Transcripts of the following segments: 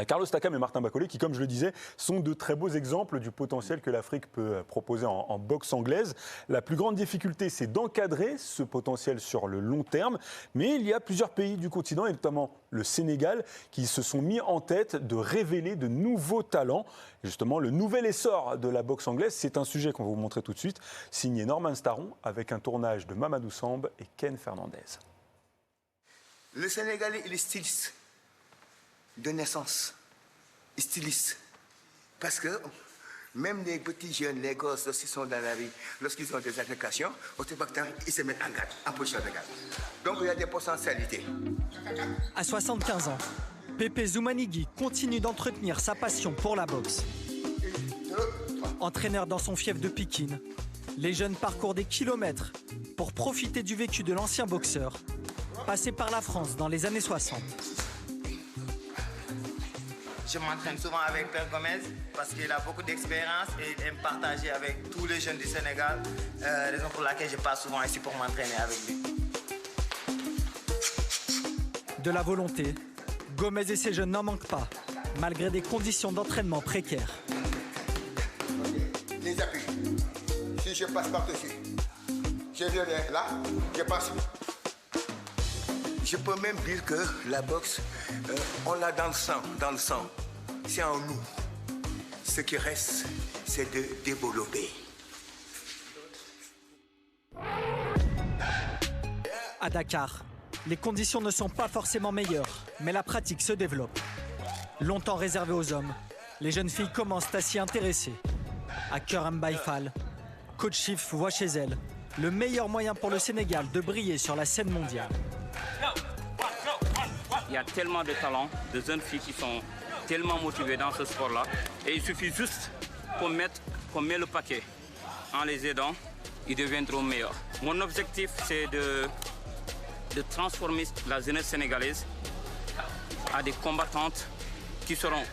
Carlos Takam et Martin Bacolé, qui, comme je le disais, sont de très beaux exemples du potentiel que l'Afrique peut proposer en boxe anglaise. La plus grande difficulté, c'est d'encadrer ce potentiel sur le long terme. Mais il y a plusieurs pays du continent, et notamment le Sénégal, qui se sont mis en tête de révéler de nouveaux talents. Et justement, le nouvel essor de la boxe anglaise, c'est un sujet qu'on va vous montrer tout de suite, signé Norman Staron, avec un tournage de Mamadou Samb et Ken Fernandez. Le Sénégalais, il est styliste. De naissance, styliste. Parce que même les petits jeunes, les gosses, lorsqu'ils sont dans la vie, lorsqu'ils ont des altercations, ils se mettent en garde, en position de garde. Donc il y a des potentialités. À 75 ans, Pépé Zoumanigui continue d'entretenir sa passion pour la boxe. Entraîneur dans son fief de Pikine, les jeunes parcourent des kilomètres pour profiter du vécu de l'ancien boxeur, passé par la France dans les années 60. Je m'entraîne souvent avec Père Gomez parce qu'il a beaucoup d'expérience et il aime partager avec tous les jeunes du Sénégal. Raison pour laquelle je passe souvent ici pour m'entraîner avec lui. De la volonté, Gomez et ses jeunes n'en manquent pas, malgré des conditions d'entraînement précaires. Les appuis. Si je passe par-dessus, je viens là, je passe. Je peux même dire que la boxe, on l'a dans le sang, c'est en nous. Ce qui reste, c'est de développer. À Dakar, les conditions ne sont pas forcément meilleures, mais la pratique se développe. Longtemps réservée aux hommes, les jeunes filles commencent à s'y intéresser. À Keur Mbaye-Fall, Coach Chief voit chez elle le meilleur moyen pour le Sénégal de briller sur la scène mondiale. Il y a tellement de talents, de jeunes filles qui sont tellement motivées dans ce sport-là. Et il suffit juste qu'on mette le paquet. En les aidant, ils deviendront meilleurs. Mon objectif, c'est de transformer la jeunesse sénégalaise à des combattantes qui seront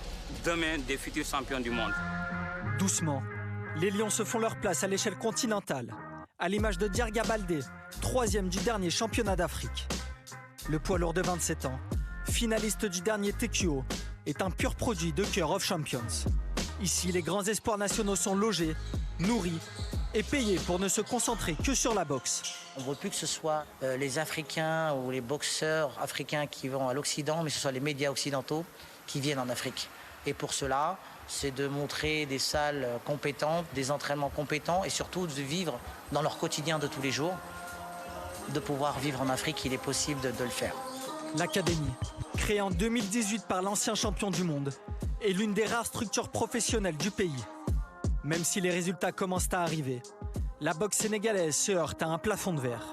demain des futurs champions du monde. Doucement, les Lions se font leur place à l'échelle continentale, à l'image de Diarga Baldé, 3e du dernier championnat d'Afrique. Le poids lourd de 27 ans, finaliste du dernier TQO, est un pur produit de Cœur of Champions. Ici, les grands espoirs nationaux sont logés, nourris et payés pour ne se concentrer que sur la boxe. On ne veut plus que ce soit les Africains ou les boxeurs africains qui vont à l'Occident, mais que ce soit les médias occidentaux qui viennent en Afrique. Et pour cela, c'est de montrer des salles compétentes, des entraînements compétents et surtout de vivre dans leur quotidien de tous les jours. De pouvoir vivre en Afrique, il est possible de le faire. L'Académie, créée en 2018 par l'ancien champion du monde, est l'une des rares structures professionnelles du pays. Même si les résultats commencent à arriver, la boxe sénégalaise se heurte à un plafond de verre.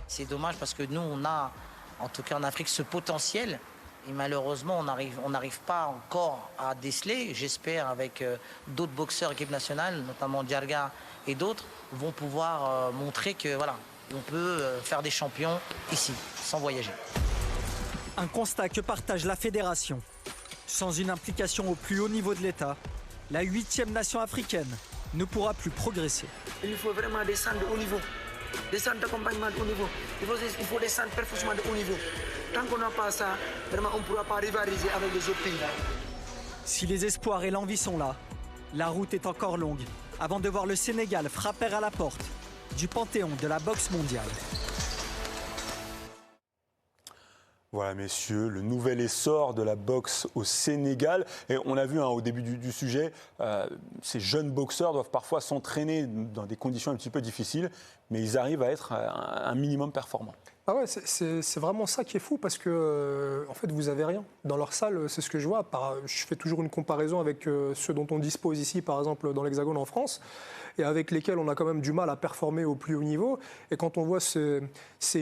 C'est dommage parce que nous, on a, en tout cas en Afrique, ce potentiel. Et malheureusement, on n'arrive pas encore à déceler. J'espère avec d'autres boxeurs équipe nationale, notamment Diarga et d'autres, vont pouvoir montrer que voilà, on peut faire des champions ici, sans voyager. Un constat que partage la fédération. Sans une implication au plus haut niveau de l'État, la 8e nation africaine ne pourra plus progresser. Il faut vraiment descendre de haut niveau. Des centres d'accompagnement de haut niveau. Il faut des centres de performance de haut niveau. Tant qu'on n'a pas ça, vraiment, on ne pourra pas rivaliser avec les autres pays. Si les espoirs et l'envie sont là, la route est encore longue avant de voir le Sénégal frapper à la porte du panthéon de la boxe mondiale. Voilà, messieurs, le nouvel essor de la boxe au Sénégal. Et on a vu au début du sujet, ces jeunes boxeurs doivent parfois s'entraîner dans des conditions un petit peu difficiles, mais ils arrivent à être un minimum performants. Ah ouais, c'est vraiment ça qui est fou parce que en fait vous avez rien dans leur salle, c'est ce que je vois. Je fais toujours une comparaison avec ceux dont on dispose ici, par exemple dans l'Hexagone en France, et avec lesquels on a quand même du mal à performer au plus haut niveau. Et quand on voit ces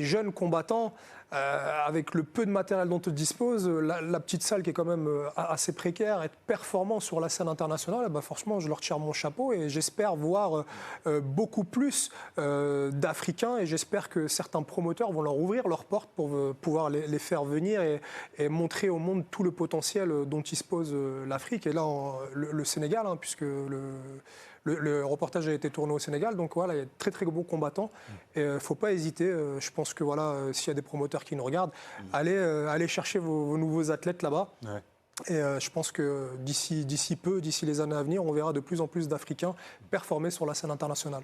jeunes combattants avec le peu de matériel dont ils disposent, la petite salle qui est quand même assez précaire, être performant sur la scène internationale, bah franchement je leur tire mon chapeau et j'espère voir beaucoup plus d'Africains et j'espère que certains promoteurs vont leur leur ouvrir leurs portes pour pouvoir les faire venir et montrer au monde tout le potentiel dont dispose l'Afrique. Et là, le Sénégal, hein, puisque le reportage a été tourné au Sénégal, donc voilà, il y a de très très beaux combattants. Et il ne faut pas hésiter. Je pense que voilà, s'il y a des promoteurs qui nous regardent, allez chercher vos nouveaux athlètes là-bas. Ouais. Et je pense que d'ici les années à venir, on verra de plus en plus d'Africains performer sur la scène internationale.